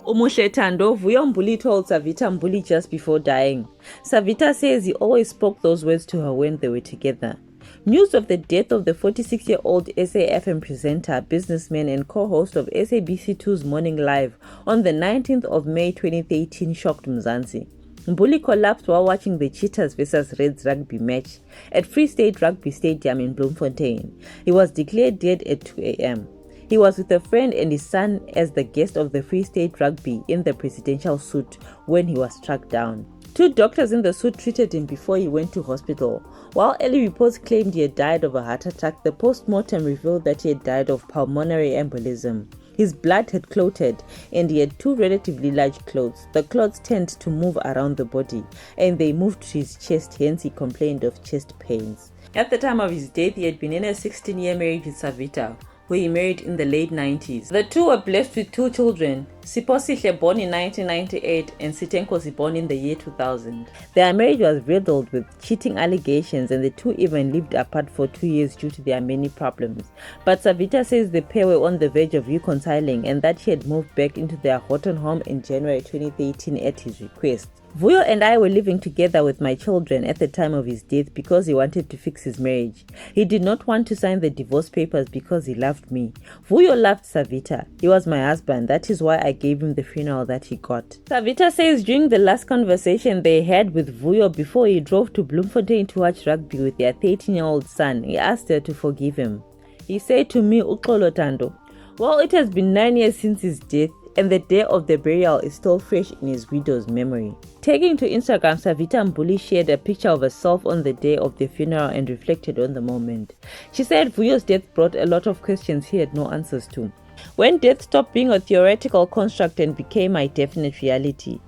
Umuhle Thando, Vuyo Mbuli told Savita Mbuli just before dying. Savita says he always spoke those words to her when they were together. News of the death of the 46-year-old SAFM presenter, businessman and co-host of SABC2's Morning Live on the 19th of May 2013 shocked Mzansi. Mbuli collapsed while watching the Cheetahs vs Reds rugby match at Free State Rugby Stadium in Bloemfontein. He was declared dead at 2 a.m. He was with a friend and his son as the guest of the Free State Rugby in the presidential suite when he was struck down. Two doctors in the suite treated him before he went to hospital. While early reports claimed he had died of a heart attack, the post-mortem revealed that he had died of pulmonary embolism. His blood had clotted and he had two relatively large clots. The clots tend to move around the body and they moved to his chest, hence he complained of chest pains. At the time of his death, he had been in a 16-year marriage with Savita, who he married in the late 90s. The two were blessed with two children, Siposihle born in 1998 and Sitenkosi born in the year 2000. Their marriage was riddled with cheating allegations and the two even lived apart for 2 years due to their many problems. But Savita says the pair were on the verge of reconciling and that she had moved back into their Horton home in January 2013 at his request. Vuyo and I were living together with my children at the time of his death because he wanted to fix his marriage. He did not want to sign the divorce papers because he loved me. Vuyo loved Savita. He was my husband. That is why I gave him the funeral that he got. Savita says during the last conversation they had with Vuyo before he drove to Bloemfontein to watch rugby with their 13-year-old son, he asked her to forgive him. He said to me, "Uxolo Thando." Well, it has been 9 years since his death, and the day of the burial is still fresh in his widow's memory. Taking to Instagram, Savita Mbuli shared a picture of herself on the day of the funeral and reflected on the moment. She said Vuyo's death brought a lot of questions he had no answers to. When death stopped being a theoretical construct and became my definite reality,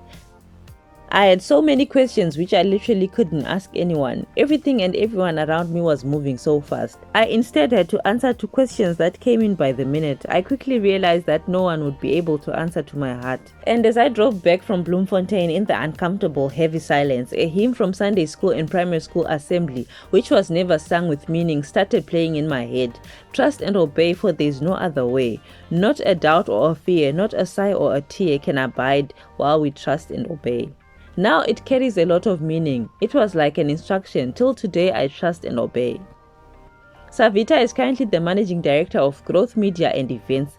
I had so many questions which I literally couldn't ask anyone. Everything and everyone around me was moving so fast. I instead had to answer to questions that came in by the minute. I quickly realized that no one would be able to answer to my heart. And as I drove back from Bloemfontein in the uncomfortable heavy silence, a hymn from Sunday school and primary school assembly, which was never sung with meaning, started playing in my head. Trust and obey, for there is no other way. Not a doubt or a fear, not a sigh or a tear can abide while we trust and obey. Now it carries a lot of meaning. It was like an instruction. Till today I trust and obey. Savita is currently the managing director of Growth Media and Events.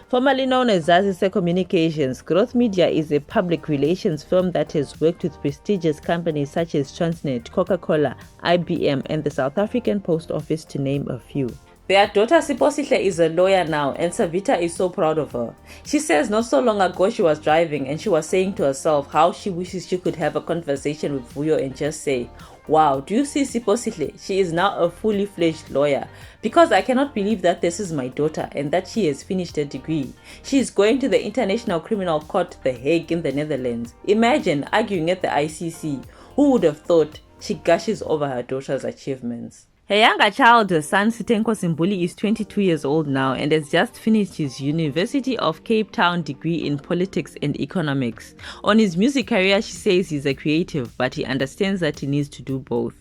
Formerly known as Zazise Communications, Growth Media is a public relations firm that has worked with prestigious companies such as Transnet, Coca-Cola, IBM, and the South African Post Office, to name a few. Their daughter Siposihle is a lawyer now and Savita is so proud of her. She says not so long ago she was driving and she was saying to herself how she wishes she could have a conversation with Vuyo and just say, "Wow, do you see Siposihle? She is now a fully fledged lawyer. Because I cannot believe that this is my daughter and that she has finished a degree. She is going to the International Criminal Court, The Hague in the Netherlands. Imagine arguing at the ICC. Who would have thought?" She gushes over her daughter's achievements. Her younger child, her son Sitenkosi Mbuli, is 22 years old now and has just finished his University of Cape Town degree in politics and economics. On his music career, she says he's a creative, but he understands that he needs to do both.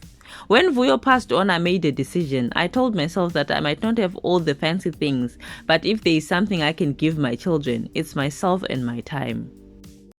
When Vuyo passed on, I made a decision. I told myself that I might not have all the fancy things, but if there is something I can give my children, it's myself and my time.